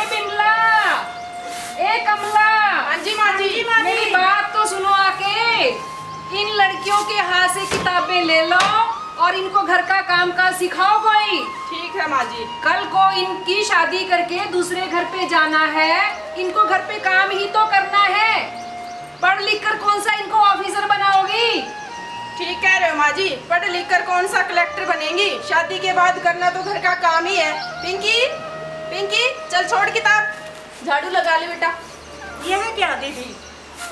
बिमला, ए कमला। हाँ जी माँ जी। मेरी बात तो सुनो आके। इन लड़कियों के हाथ से किताबें ले लो और इनको घर का काम काज सिखाओ कोई। ठीक है माँ जी। कल को इनकी शादी करके दूसरे घर पे जाना है, इनको घर पे काम ही तो करना है। पढ़ लिख कर कौन सा इनको ऑफिसर बनाओगी? ठीक कह रहे हो माँ जी, पढ़ लिख कर कौन सा कलेक्टर बनेंगी, शादी के बाद करना तो घर का काम ही है। पिंकी, पिंकी चल छोड़ किताब, झाड़ू लगा ले बेटा। यह है क्या दीदी,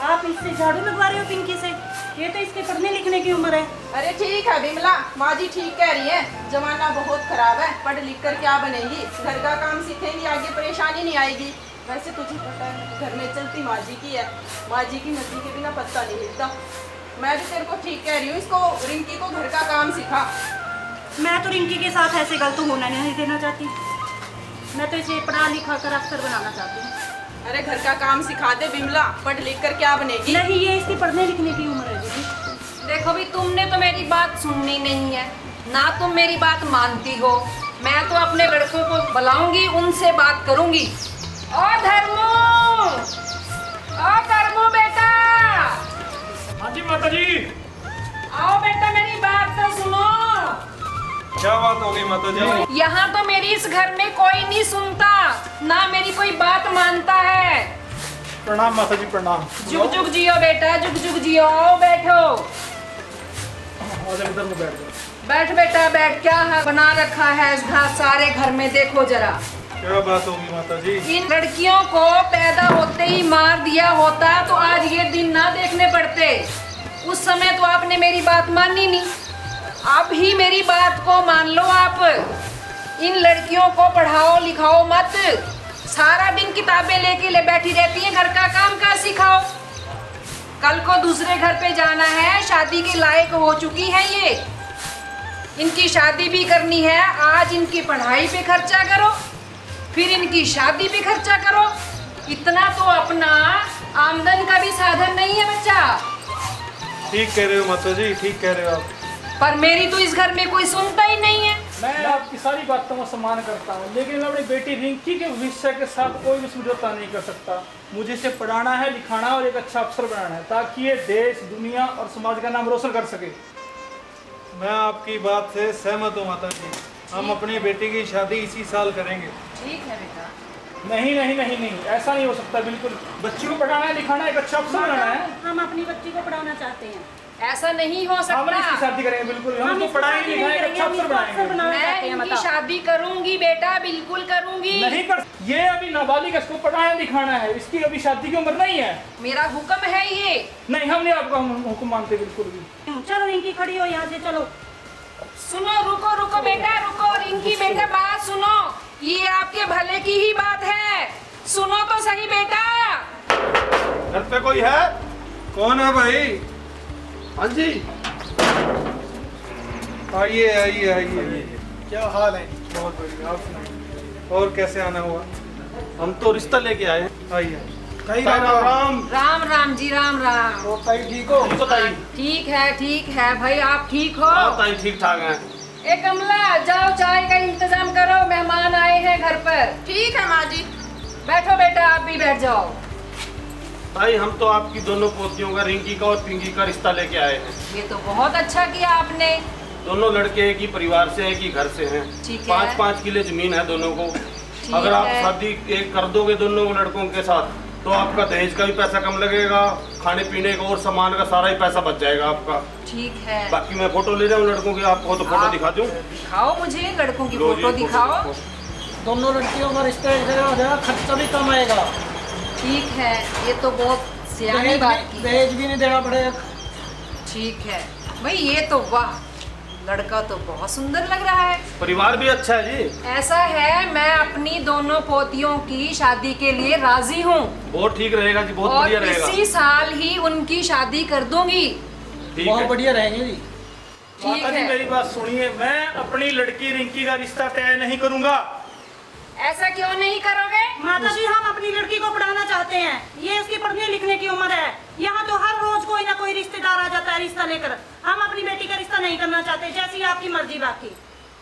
आप इससे झाड़ू लगवा रहे हो पिंकी से? ये तो इसके पढ़ने लिखने की उम्र है। अरे ठीक है बिमला, माँ जी ठीक कह रही है, जमाना बहुत खराब है, पढ़ लिख कर क्या बनेगी, घर का काम सीखेंगी आगे परेशानी नहीं आएगी। वैसे तुझे पता है घर में चलती माँ जी की है, माँ जी की मर्जी के बिना पत्ता नहीं हिलता। मैं भी तेरे को ठीक कह रही हूँ, इसको रिंकी को घर का काम सिखा। मैं तो रिंकी के साथ ऐसे गलत होना नहीं देना चाहती, मैं तो इसे पढ़ा लिखा कर अफसर बनाना चाहती हूँ। अरे घर का काम सिखा दे बिमला, पढ़ लिख कर क्या बनेगी। नहीं, ये इसकी पढ़ने लिखने की उम्र है दीदी। देखो भी तुमने तो मेरी बात सुननी नहीं है ना, तुम मेरी बात मानती हो। मैं तो अपने लड़कों को बुलाऊंगी, उनसे बात करूंगी। ओ धर्मो, ओ धर्मो बेटा। हाँ जी माता जी। आओ बेटा, मेरी बात तो सुनो। क्या बात हो गई माता जी? यहाँ तो मेरी इस घर में कोई नहीं सुनता, ना मेरी कोई बात मानता है। प्रणाम माता जी, प्रणाम। जुग जुग जियो बेटा, जुग जुग जियो। आओ बैठो। इधर में बैठ जाओ। बैठ बेटा बैठ। क्या बना रखा है इस घर सारे घर में, देखो जरा। क्या बात होगी माता जी? इन लड़कियों को पैदा होते ही मार दिया होता तो आज ये दिन ना देखने पड़ते। उस समय तो आपने मेरी बात मानी नहीं, अब ही मेरी बात को मान लो आप। इन लड़कियों को पढ़ाओ लिखाओ मत, सारा दिन किताबें लेके बैठी रहती हैं, घर का काम काज सिखाओ। कल को दूसरे घर पे जाना है, शादी के लायक हो चुकी है ये, इनकी शादी भी करनी है। आज इनकी पढ़ाई पे खर्चा करो, फिर इनकी शादी पे खर्चा करो। इतना तो अपना आमदन का भी साधन नहीं है बच्चा। ठीक कह रहे हो माता जी, ठीक कह रहे हो आप। पर मेरी तो इस घर में कोई सुनता ही नहीं है। मैं आपकी सारी बातों का सम्मान करता हूँ, लेकिन मैं अपनी बेटी रिंकी के भविष्य के साथ कोई भी समझौता नहीं कर सकता। मुझे इसे पढ़ाना है, लिखाना और एक अच्छा अफसर बनाना है, ताकि ये देश, दुनिया और समाज का नाम रोशन कर सके। मैं आपकी बात से सहमत हूँ माता जी, हम अपनी बेटी की शादी इसी साल करेंगे। ठीक है बेटा। नहीं नहीं नहीं नहीं, ऐसा नहीं हो सकता बिल्कुल। बच्ची को पढ़ाना है, लिखाना है, एक अच्छा अफसर बनाना है। हम अपनी बच्ची को पढ़ाना चाहते हैं। ऐसा नहीं हो हम इसकी सकता। शादी करेंगे बिल्कुल, हम इसको इसकी पढ़ाएंगे शादी लिखाएंगे, नहीं अच्छा अफसर बनाएंगे। मैं इनकी शादी करूंगी बेटा, बिल्कुल करूंगी। नहीं कर, ये अभी नाबालिग है, इसको पढ़ाना लिखाना है, इसकी अभी शादी की उम्र नहीं है। मेरा हुक्म है ये। नहीं, हम नहीं आपका हुक्म मानते बिल्कुल भी। चलो रिंकी खड़ी हो यहाँ से, चलो। सुनो, रुको रुको बेटा रुको। रिंकी बेटा बात सुनो, ये आपके भले की ही बात है, सुनो तो सही बेटा। घर पे कोई है? कौन है भाई? हाँ जी। आइए आइए आइए। क्या हाल है? बहुत बढ़िया, आप सुनाइए। और कैसे आना हुआ? हम तो रिश्ता लेके आए हैं। आइए। कहीं राम राम। राम राम जी, राम राम। तो ताई ठीक हो? ठीक हो ताई? ठीक है भाई, आप ठीक हो? हाँ ताई ठीक ठाक हैं। ए कमला, जाओ चाय का इंतजाम करो, मेहमान आए हैं घर पर। ठीक है माँ जी। बैठो बेटा, आप भी बैठ जाओ। ताई हम तो आपकी दोनों पोतियों का, रिंकी का और पिंकी का रिश्ता लेके आए हैं। ये तो बहुत अच्छा किया आपने। दोनों लड़के एक ही परिवार से, एक ही घर से हैं। ठीक है। 5-5 किले जमीन है दोनों को। ठीक अगर आप है। शादी एक कर दोगे दोनों लड़कों के साथ, तो आपका दहेज का भी पैसा कम लगेगा, खाने पीने का और सामान का सारा ही पैसा बच जाएगा आपका। ठीक है। बाकी मैं फोटो ले रहा हूँ लड़कों की, आपको तो फोटो आप दिखा दूँ। दिखाओ मुझे लड़कों की लो जी, फोटो दिखाओ। देखो। दोनों लड़कियों का रिश्ता एक जगह हो जाएगा, खर्चा भी कम आएगा, ठीक है, ये तो बहुत सियानी बात की। दहेज भी नहीं देना पड़ेगा। ठीक है भाई, ये तो वाह, लड़का तो बहुत सुंदर लग रहा है। परिवार भी अच्छा है जी। ऐसा है, मैं अपनी दोनों पोतियों की शादी के लिए राजी हूँ बहुत ठीक रहेगा जी, बहुत और बढ़िया रहेगा। इसी साल ही उनकी शादी कर दूंगी। ठीक बहुत है। बढ़िया रहेंगे जी। ठीक माता जी है। मेरी बात सुनिए, मैं अपनी लड़की रिंकी का रिश्ता तय नहीं करूंगा। ऐसा क्यों नहीं करोगे? माता जी, हम अपनी लड़की को पढ़ाना चाहते हैं, ये उसकी पढ़ने लिखने की उम्र है। यहाँ तो हर रोज कोई ना कोई रिश्तेदार आ जाता है रिश्ता लेकर। हम अपनी बेटी का रिश्ता नहीं करना चाहते, जैसी आपकी मर्जी। बाकी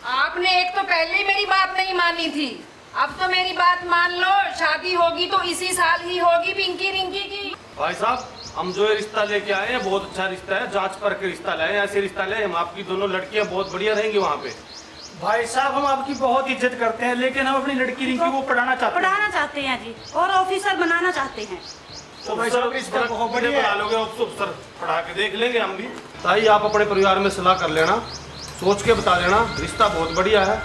आपने एक तो पहले ही मेरी बात नहीं मानी थी, अब तो मेरी बात मान लो, शादी होगी तो इसी साल ही होगी पिंकी रिंकी की। भाई साहब, हम जो ये रिश्ता लेके आए हैं बहुत अच्छा रिश्ता है, जांच पर के रिश्ता लाए हैं, ऐसे रिश्ता लाए हम, आपकी दोनों लड़कियां बहुत बढ़िया रहेंगी वहाँ पे। भाई साहब हम आपकी बहुत इज्जत करते हैं, लेकिन हम अपनी लड़की रिंकी को पढ़ाना चाहते हैं जी, और ऑफिसर बनाना चाहते हैं। तो भाई साहब रिश्ता बहुत बढ़िया बना लोगे, अफसर पढ़ा के देख लेंगे हम भी। ताई आप अपने परिवार में सलाह कर लेना, सोच के बता देना, रिश्ता बहुत बढ़िया है।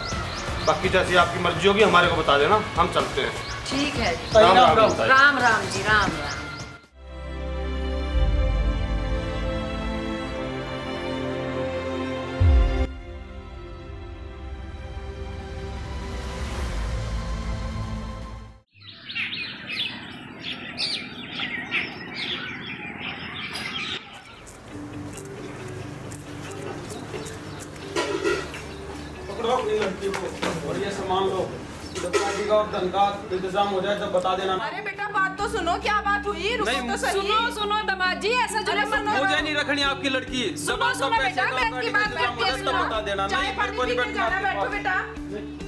बाकी जैसी आपकी मर्जी होगी हमारे को बता देना, हम चलते हैं। ठीक है। राम राम ताई। राम राम जी, राम राम। और ये सामान लो, जब शादी का और धन का इंतजाम हो जाए तब बता देना। अरे बेटा बात तो सुनो, क्या बात हुई? रुको तो सही। सुनो सुनो दामाद जी, ऐसा जुलूम मत करो। मुझे नहीं रखनी आपकी लड़की। सुनो सुनो बेटा, मैं की बात करके सुनो। बता देना। चाय पानी पी के जाना, बैठो बेटा,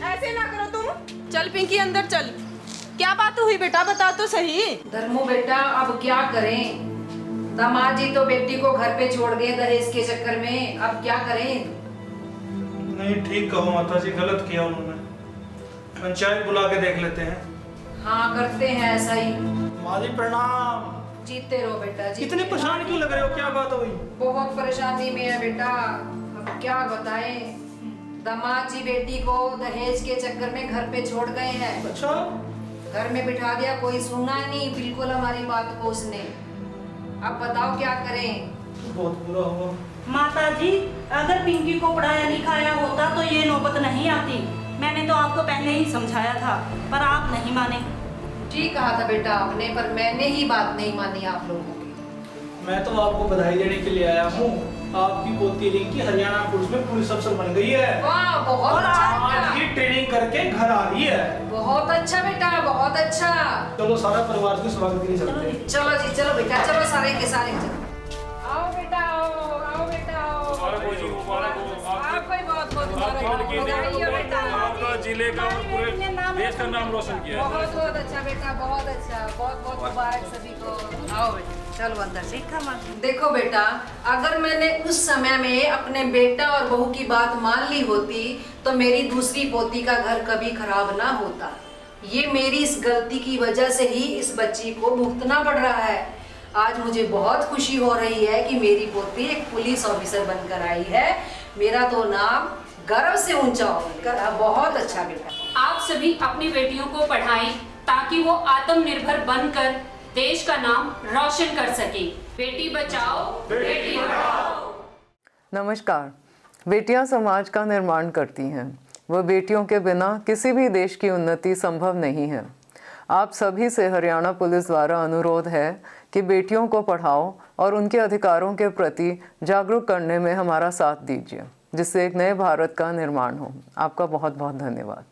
ऐसे ना करो तुम। चल पिंकी अंदर चल। क्या बात हुई बेटा, बता तो सही। धर्मो बेटा अब क्या करें, दामाद जी तो बेटी को घर पे छोड़ गए दहेज के चक्कर में, अब क्या करें? नहीं ठीक कहो माता जी, गलत किया उन्होंने। पंचायत बुला के देख लेते हैं। हाँ करते हैं ऐसा ही। माँ जी प्रणाम। जीते रहो बेटा जी। इतने परेशान क्यों लग रहे हो, क्या बात हुई? बहुत परेशानी में है बेटा, अब क्या बताएं। दामाद जी बेटी को दहेज के चक्कर में घर पे छोड़ गए हैं। अच्छा, घर में बिठा दिया, कोई सुना नहीं बिल्कुल हमारी बात को उसने। अब बताओ क्या करें? बहुत बुरा हुआ। माता जी, अगर पिंकी को पढ़ाया लिखाया होता तो ये नौबत नहीं आती। मैंने तो आपको पहले ही समझाया था, पर आप नहीं माने। ठीक कहा था बेटा आपने, पर मैंने ही बात नहीं मानी आप लोगों की। मैं तो आपको बधाई देने के लिए आया हूँ। आपकी पोती रिंकी हरियाणा पुलिस में पुलिस अफसर बन गई है। वाह बहुत और अच्छा आज ही बेटा। ट्रेनिंग करके घर आ रही है। बहुत अच्छा बेटा, बहुत अच्छा। चलो सारा परिवार के स्वागत के लिए चलते हैं। चलो जी, चलो बेटा, चलो सारे के सारे चलो। आओ बेटा आओ, आओ बेटा आओ। आपको ही बहुत बहुत बधाई हो बेटा। आपका जिले का और पूरे देश का नाम रोशन किया। बहुत बहुत अच्छा बेटा, बहुत अच्छा, बहुत बहुत मुबारक सभी को। आओ बेटा, चलो अंदर से। देखो बेटा, अगर मैंने उस समय में अपने बेटा और बहू की बात मान ली होती तो मेरी दूसरी पोती का घर कभी खराब ना होता। ये मेरी इस गलती की वजह से ही इस बच्ची को भुगतना पड़ रहा है। आज मुझे बहुत खुशी हो रही है कि मेरी पोती एक पुलिस ऑफिसर बनकर आई है। मेरा तो नाम गर्व से ऊंचा होगा। बहुत अच्छा बेटा। आप सभी अपनी बेटियों को पढ़ाएं ताकि वो आत्मनिर्भर बनकर देश का नाम रोशन कर सके। बेटी बचाओ, बेटी पढ़ाओ। नमस्कार। बेटियां समाज का निर्माण करती हैं। वह बेटियों के बिना किसी भी देश की उन्नति संभव नहीं है। आप सभी से हरियाणा पुलिस द्वारा अनुरोध है कि बेटियों को पढ़ाओ और उनके अधिकारों के प्रति जागरूक करने में हमारा साथ दीजिए, जिससे एक नए भारत का निर्माण हो। आपका बहुत बहुत धन्यवाद।